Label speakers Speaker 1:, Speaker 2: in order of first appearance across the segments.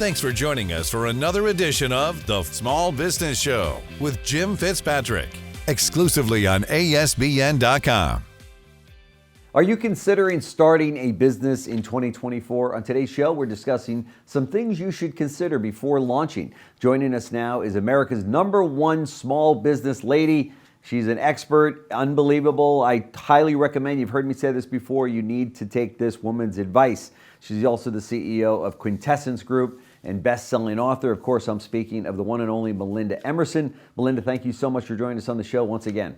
Speaker 1: Thanks for joining us for another edition of The Small Business Show with Jim Fitzpatrick, exclusively on ASBN.com.
Speaker 2: Are you considering starting a business in 2024? On today's show, we're discussing some things you should consider before launching. Joining us now is America's #1 small business lady. She's an expert, unbelievable. I highly recommend, you've heard me say this before, you need to take this woman's advice. She's also the CEO of Quintessence Group and best-selling author. Of course, I'm speaking of the one and only Melinda Emerson. Melinda, thank you so much for joining us on the show once again.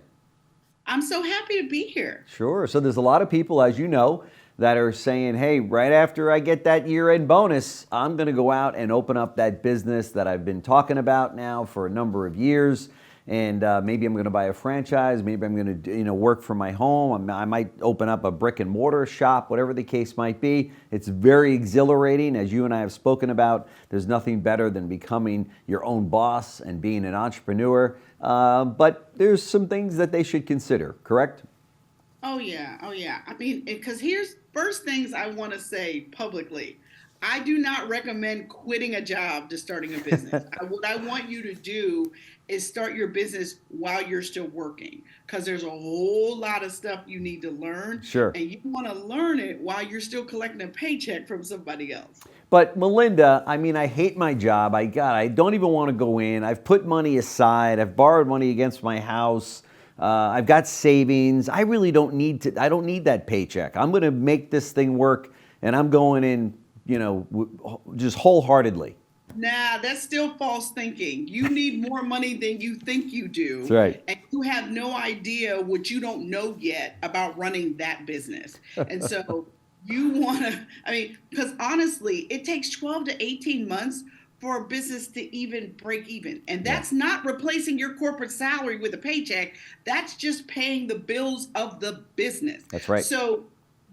Speaker 3: I'm so happy to be here.
Speaker 2: Sure. So there's a lot of people, as you know, that are saying, hey, right after I get that year-end bonus, I'm going to go out and open up that business that I've been talking about now for a number of years. And maybe I'm going to buy a franchise. Maybe I'm going to, work from my home. I might open up a brick and mortar shop, whatever the case might be. It's very exhilarating, as you and I have spoken about. There's nothing better than becoming your own boss and being an entrepreneur. But there's some things that they should consider, correct?
Speaker 3: Oh yeah. I mean, because here's first things I want to say publicly. I do not recommend quitting a job to starting a business. What I want you to do is start your business while you're still working, because there's a whole lot of stuff you need to learn.
Speaker 2: Sure.
Speaker 3: And you want to learn it while you're still collecting a paycheck from somebody else.
Speaker 2: But Melinda, I mean, I hate my job. I don't even want to go in. I've put money aside. I've borrowed money against my house. I've got savings. I really don't need that paycheck. I'm going to make this thing work, and I'm going in, just wholeheartedly.
Speaker 3: Nah, that's still false thinking. You need more money than you think you do.
Speaker 2: That's right.
Speaker 3: And you have no idea what you don't know yet about running that business. And so you want to, because honestly, it takes 12 to 18 months for a business to even break even. And that's not replacing your corporate salary with a paycheck. That's just paying the bills of the business.
Speaker 2: That's right.
Speaker 3: So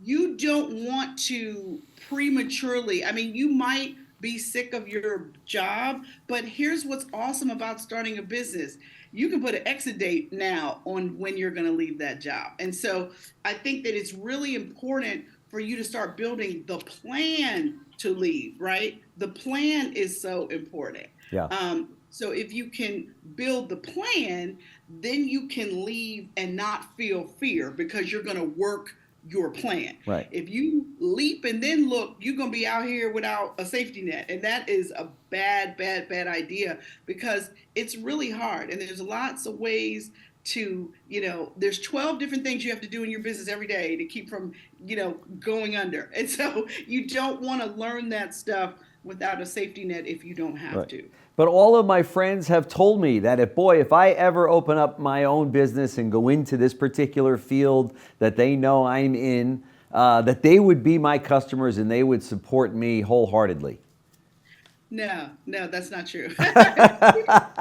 Speaker 3: you don't want to prematurely, you might be sick of your job, but here's what's awesome about starting a business. You can put an exit date now on when you're going to leave that job. And so I think that it's really important for you to start building the plan to leave, right? The plan is so important.
Speaker 2: Yeah.
Speaker 3: So if you can build the plan, then you can leave and not feel fear, because you're going to work your plan.
Speaker 2: Right.
Speaker 3: If you leap and then look, you're going to be out here without a safety net. And that is a bad idea, because it's really hard. And there's lots of ways to, there's 12 different things you have to do in your business every day to keep from, going under. And so you don't want to learn that stuff without a safety net if you don't have to.
Speaker 2: But all of my friends have told me that if I ever open up my own business and go into this particular field that they know I'm in, that they would be my customers and they would support me wholeheartedly.
Speaker 3: No, that's not true.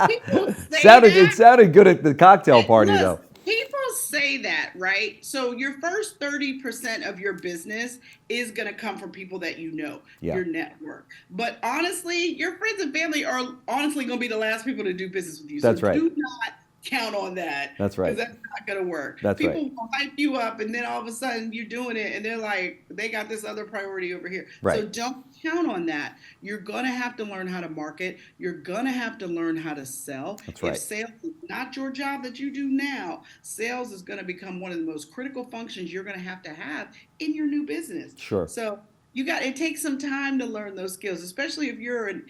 Speaker 2: It sounded good at the cocktail party, though.
Speaker 3: People say that, right? So your first 30% of your business is going to come from people that you know, your network. But honestly, your friends and family are honestly going to be the last people to do business with you.
Speaker 2: That's right.
Speaker 3: Do not count on that.
Speaker 2: That's right.
Speaker 3: Because that's not going to work.
Speaker 2: That's
Speaker 3: people
Speaker 2: right.
Speaker 3: will hype you up, and then all of a sudden you're doing it, and they're like, they got this other priority over here.
Speaker 2: Right.
Speaker 3: So don't count on that. You're going to have to learn how to market. You're going to have to learn how to sell.
Speaker 2: That's right.
Speaker 3: If sales is not your job that you do now, sales is going to become one of the most critical functions you're going to have in your new business.
Speaker 2: Sure.
Speaker 3: So it takes some time to learn those skills, especially if you're an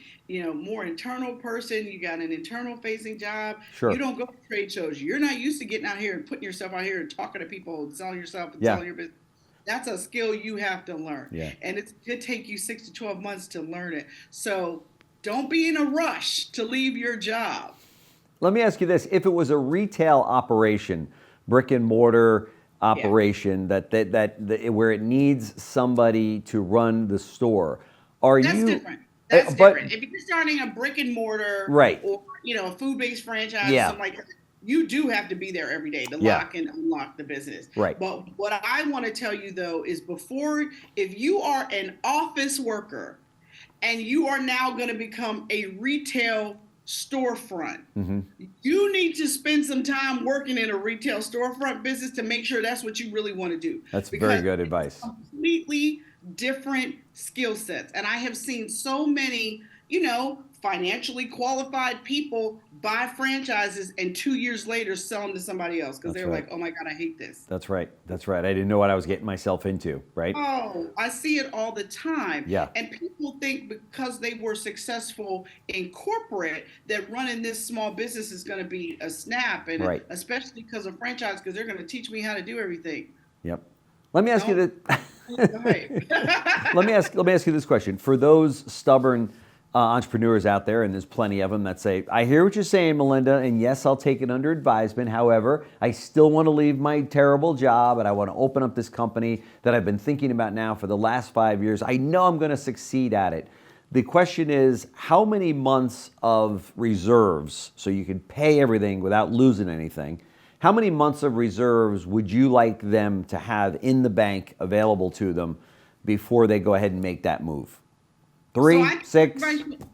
Speaker 3: more internal person. You got an internal facing job.
Speaker 2: Sure.
Speaker 3: You don't go to trade shows. You're not used to getting out here and putting yourself out here and talking to people and selling yourself and selling your business. That's a skill you have to learn.
Speaker 2: Yeah.
Speaker 3: And it could take you 6 to 12 months to learn it. So don't be in a rush to leave your job.
Speaker 2: Let me ask you this. If it was a retail operation, brick and mortar operation, that where it needs somebody to run the store,
Speaker 3: That's different. That's different. If you're starting a brick and mortar,
Speaker 2: right,
Speaker 3: or a food-based franchise, something like that, you do have to be there every day to lock and unlock the business.
Speaker 2: Right.
Speaker 3: But what I want to tell you though is if you are an office worker and you are now going to become a retail storefront, you need to spend some time working in a retail storefront business to make sure that's what you really want to do.
Speaker 2: That's very good advice.
Speaker 3: Completely different skill sets. And I have seen so many financially qualified people buy franchises and 2 years later sell them to somebody else because
Speaker 2: That's
Speaker 3: they're
Speaker 2: right.
Speaker 3: like, oh my God, I hate this.
Speaker 2: That's right. That's right. I didn't know what I was getting myself into, right?
Speaker 3: Oh, I see it all the time.
Speaker 2: Yeah.
Speaker 3: And people think because they were successful in corporate that running this small business is going to be a snap, and
Speaker 2: Right.
Speaker 3: especially because of franchise, because they're going to teach me how to do everything.
Speaker 2: Yep. Let me ask you that.
Speaker 3: Right.
Speaker 2: Let me ask you this question. For those stubborn entrepreneurs out there, and there's plenty of them that say, I hear what you're saying, Melinda, and yes, I'll take it under advisement. However, I still want to leave my terrible job and I want to open up this company that I've been thinking about now for the last 5 years. I know I'm going to succeed at it. The question is, how many months of reserves, so you can pay everything without losing anything, how many months of reserves would you like them to have in the bank available to them before they go ahead and make that move? 3, 6,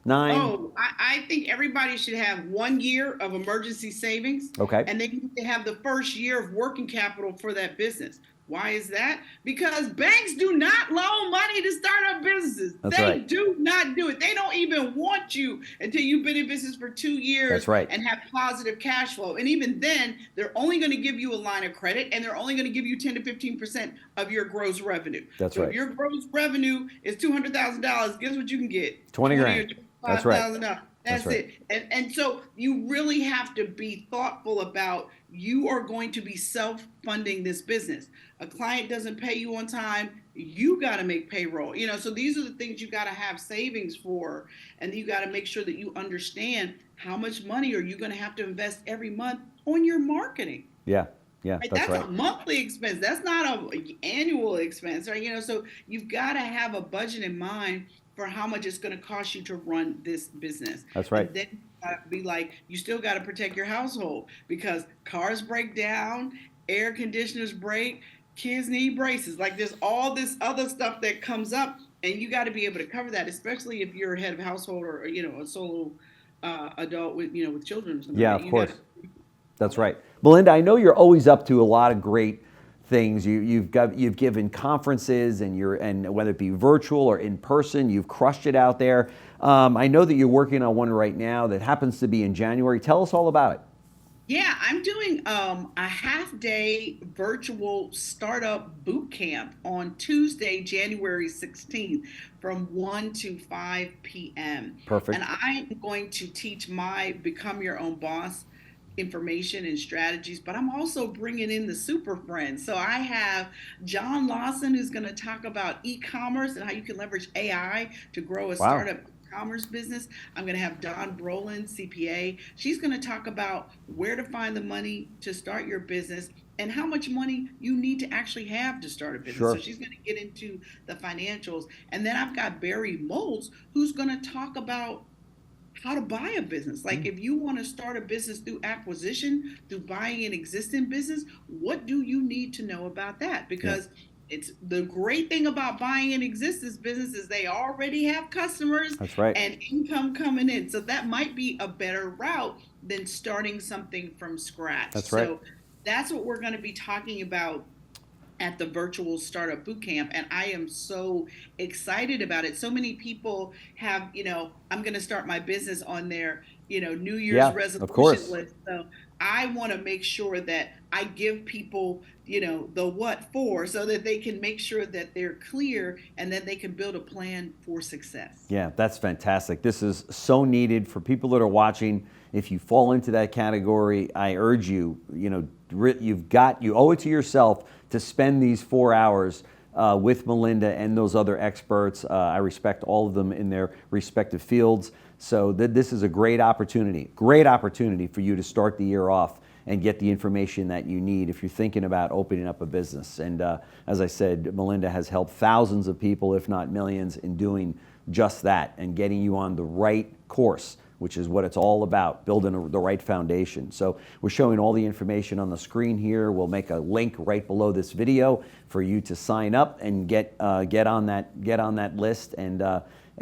Speaker 2: 9?
Speaker 3: Oh, I think everybody should have 1 year of emergency savings.
Speaker 2: Okay.
Speaker 3: And they need to have the first year of working capital for that business. Why is that? Because banks do not loan money to start up businesses.
Speaker 2: That's
Speaker 3: they
Speaker 2: right.
Speaker 3: do not do it. They don't even want you until you've been in business for 2 years.
Speaker 2: That's right.
Speaker 3: And have positive cash flow. And even then, they're only going to give you a line of credit, and they're only going to give you 10 to 15% of your gross revenue.
Speaker 2: That's
Speaker 3: so
Speaker 2: right.
Speaker 3: If your gross revenue is $200,000, guess what you can get?
Speaker 2: 20 grand. That's right.
Speaker 3: That's
Speaker 2: right.
Speaker 3: it. And so you really have to be thoughtful about, you are going to be self-funding this business. A client doesn't pay you on time, you got to make payroll. So these are the things you got to have savings for, and you got to make sure that you understand how much money are you going to have to invest every month on your marketing.
Speaker 2: Yeah. Yeah,
Speaker 3: Right?
Speaker 2: that's
Speaker 3: That's
Speaker 2: right.
Speaker 3: a monthly expense. That's not an annual expense, right? So you've got to have a budget in mind for how much it's going to cost you to run this business.
Speaker 2: That's right.
Speaker 3: And then you gotta be like, you still got to protect your household, because cars break down, air conditioners break, kids need braces. Like, there's all this other stuff that comes up, and you got to be able to cover that, especially if you're a head of household, or a solo adult with with children or something.
Speaker 2: Yeah,
Speaker 3: Like
Speaker 2: of
Speaker 3: that.
Speaker 2: course. That's right. Melinda, I know you're always up to a lot of great things. You've given conferences, and whether it be virtual or in person, you've crushed it out there. I know that you're working on one right now that happens to be in January. Tell us all about it.
Speaker 3: Yeah, I'm doing a half-day virtual startup boot camp on Tuesday, January 16th from 1 to 5 p.m.
Speaker 2: Perfect.
Speaker 3: And I'm going to teach my Become Your Own Boss information and strategies, but I'm also bringing in the super friends. So I have John Lawson, who's going to talk about e-commerce and how you can leverage AI to grow a startup commerce business. I'm going to have Dawn Brolin, CPA. She's going to talk about where to find the money to start your business and how much money you need to actually have to start a business.
Speaker 2: Sure.
Speaker 3: So she's going to get into the financials. And then I've got Barry Moltz, who's going to talk about how to buy a business. Like, if you want to start a business through acquisition, through buying an existing business, what do you need to know about that? Because it's the great thing about buying an existing business is they already have customers.
Speaker 2: That's right.
Speaker 3: And income coming in. So that might be a better route than starting something from scratch.
Speaker 2: That's right.
Speaker 3: So that's what we're going to be talking about at the virtual startup boot camp, and I am so excited about it. So many people have, I'm going to start my business on their, New Year's resolution list. So I want to make sure that I give people, the what for, so that they can make sure that they're clear, and then they can build a plan for success.
Speaker 2: Yeah, that's fantastic. This is so needed for people that are watching. If you fall into that category, I urge you, you owe it to yourself to spend these 4 hours with Melinda and those other experts. I respect all of them in their respective fields. So this is a great opportunity for you to start the year off and get the information that you need if you're thinking about opening up a business. And as I said, Melinda has helped thousands of people, if not millions, in doing just that and getting you on the right course, which is what it's all about, building the right foundation. So we're showing all the information on the screen here. We'll make a link right below this video for you to sign up and get on that list, and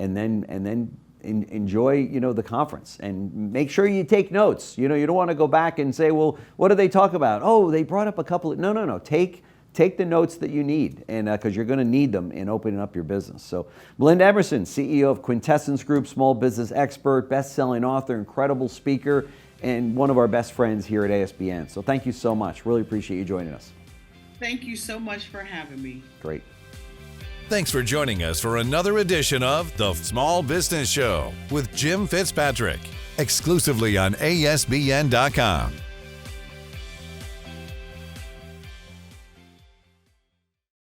Speaker 2: then enjoy the conference, and make sure you take notes. You don't want to go back and say, well, what do they talk about? Oh, they brought up a couple of, no. Take take the notes that you need, and because you're going to need them in opening up your business. So Melinda Emerson, CEO of Quintessence Group, small business expert, best-selling author, incredible speaker, and one of our best friends here at ASBN. So thank you so much. Really appreciate you joining us.
Speaker 3: Thank you so much for having me.
Speaker 2: Great.
Speaker 1: Thanks for joining us for another edition of The Small Business Show with Jim Fitzpatrick, exclusively on ASBN.com.